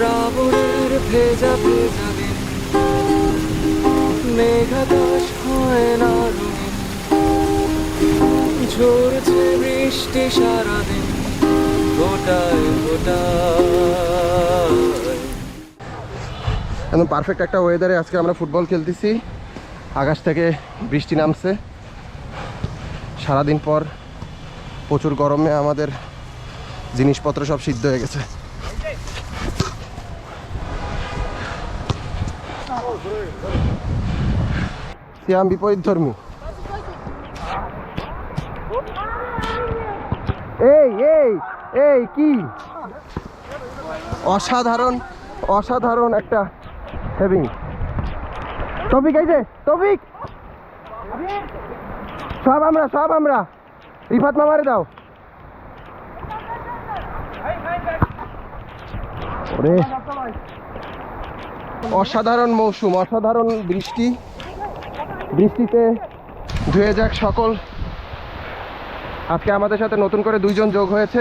শ্রাবণের ভেজা ভেজা দিন, মেঘাকাশ হয় না রঙিন, ঝরছে বৃষ্টি সারাদিন গোটায় গোটায়। একদম পারফেক্ট একটা ওয়েদারে আজকে আমরা ফুটবল খেলতেছি। আকাশ থেকে বৃষ্টি নামছে। সারাদিন পর প্রচুর গরমে আমাদের জিনিসপত্র সব সিদ্ধ হয়ে গেছে। সিয়াম বিপরীত ধর্মী। এই এই এই কি অসাধারণ অসাধারণ একটা সেভিং। তৌফিক এই যে তৌফিক, সব আমরা রিফাত মামারে দাও। ওরে অসাধারণ মৌসুম, অসাধারণ বৃষ্টি, বৃষ্টিতে ধুয়ে যাক সকল। আজকে আমাদের সাথে নতুন করে দুইজন যোগ হয়েছে।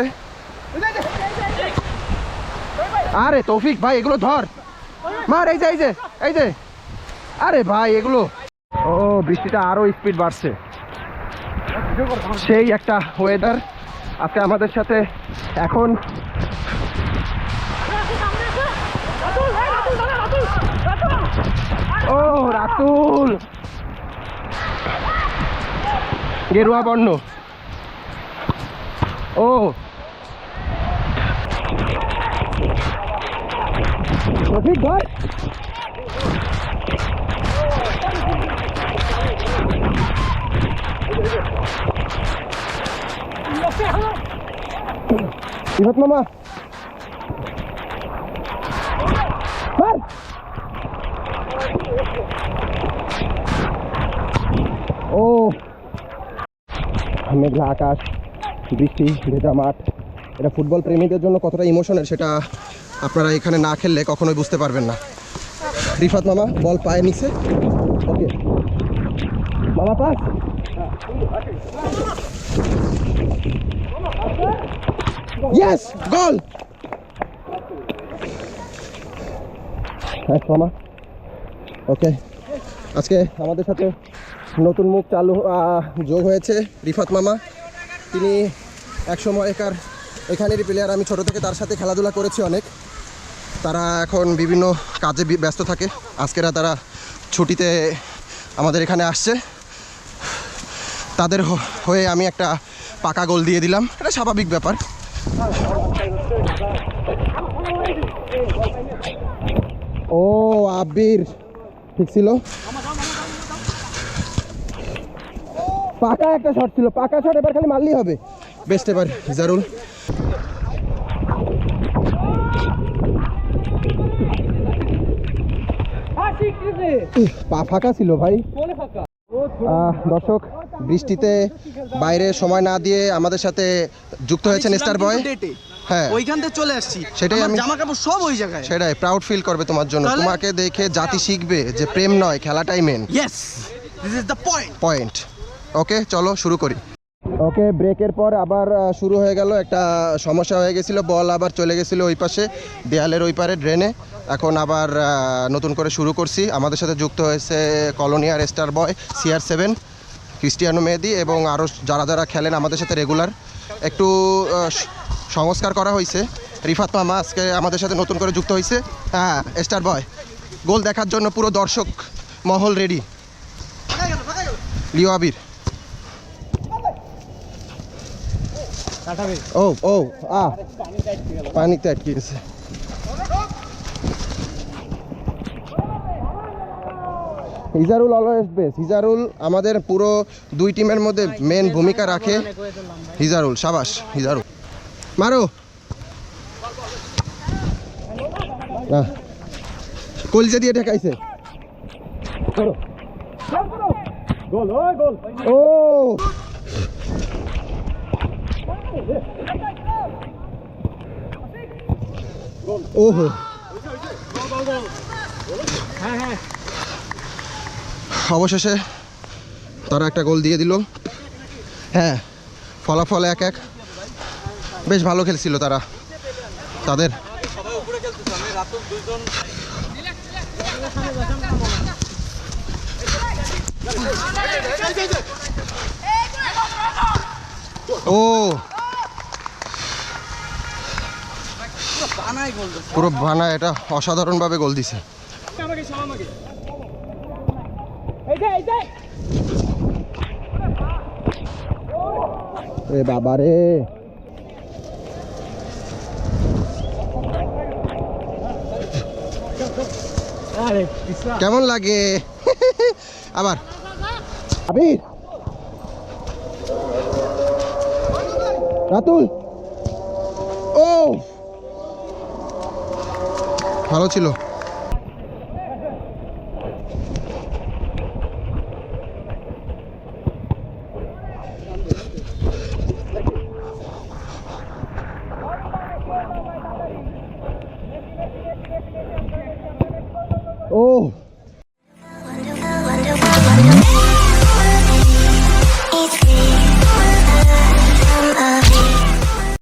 আরে তৌফিক ভাই এগুলো ধর, মার। এই যে এই যে এই যে, আরে ভাই এগুলো। ও বৃষ্টিটা আরো স্পিড বাড়ছে। সেই একটা ওয়েদার আজকে আমাদের সাথে। এখন ও রাতুল গেরুয়া বর্ণ। ও রফিক ভাই রিফাত মামা ও মেঘলা আকাশ, বৃষ্টি, ভেজা মাঠ। এটা ফুটবল প্রেমীদের জন্য কতটা ইমোশনের সেটা আপনারা এখানে না খেললে কখনোই বুঝতে পারবেন না। রিফাত মামা বল পায়ে নিছে। ওকে মামা পাস। ইয়েস গোল। থ্যাঙ্কস মামা। ওকে আজকে আমাদের সাথে নতুন মুখ যোগ হয়েছে রিফাত মামা। তিনি একসময় এখানেরই প্লেয়ার। আমি ছোট থেকে তার সাথে খেলাধুলা করেছি অনেক। তারা এখন বিভিন্ন কাজে ব্যস্ত থাকে। আজকেরা তারা ছুটিতে আমাদের এখানে আসছে। তাদের হয়ে আমি একটা পাকা গোল দিয়ে দিলাম। এটা স্বাভাবিক ব্যাপার। ও আবির ঠিক ছিল। পাকা একটা শট ছিল, পাকা শট। এবার খালি মারলেই হবে। বেস্ট এবার হিজারুল। পা ফাঁকা ছিল ভাই। দর্শক বৃষ্টিতে বাইরে সময় না দিয়ে আমাদের সাথে যুক্ত হয়েছেন স্টার বয়। হ্যাঁ ওইখান থেকে চলে আসছি। সেটাই আমি জামা কাপড় সব ওই জায়গায়। সেটাই প্রাউড ফিল করবে তোমার জন্য। তোমাকে দেখে জাতি শিখবে যে প্রেম নয় খেলাটাই main. Yes, this is the point. Okay চলো শুরু করি। ওকে ব্রেকের পর আবার শুরু হয়ে গেল। একটা সমস্যা হয়ে গেছিলো, বল আবার চলে গেছিলো ওই পাশে দেয়ালের ওই পারে ড্রেনে। এখন আবার নতুন করে শুরু করছি। আমাদের সাথে যুক্ত হয়েছে কলোনিয়ার স্টার বয় CR7 ক্রিস্টিয়ানো মেহেদি এবং আরও যারা যারা খেলেন আমাদের সাথে রেগুলার। একটু সংস্কার করা হয়েছে। রিফাত মামা আজকে আমাদের সাথে নতুন করে যুক্ত হয়েছে। হ্যাঁ স্টার বয় গোল দেখার জন্য পুরো দর্শক মহল রেডি। লিও আবির। ও ও পানিতে আটকে গেছে। হিজারুল অলওয়েজ বেস্ট। হিজারুল আমাদের পুরো দুই টিমের মধ্যে মেন ভূমিকা রাখে। হিজারুল সাবাস। হিজারুল মারো। কলজা দিয়ে ঠেকাইছে। ও ওহো অবশেষে তারা একটা গোল দিয়ে দিল। হ্যাঁ ফলাফল 1-1। বেশ ভালো খেলছিল তারা। তাদের ও পুরো বানা, এটা অসাধারণভাবে গোল দিছে। এ বাবা রে, কেমন লাগে? আবার আবির, রাতুল, ও ভালো ছিল। ও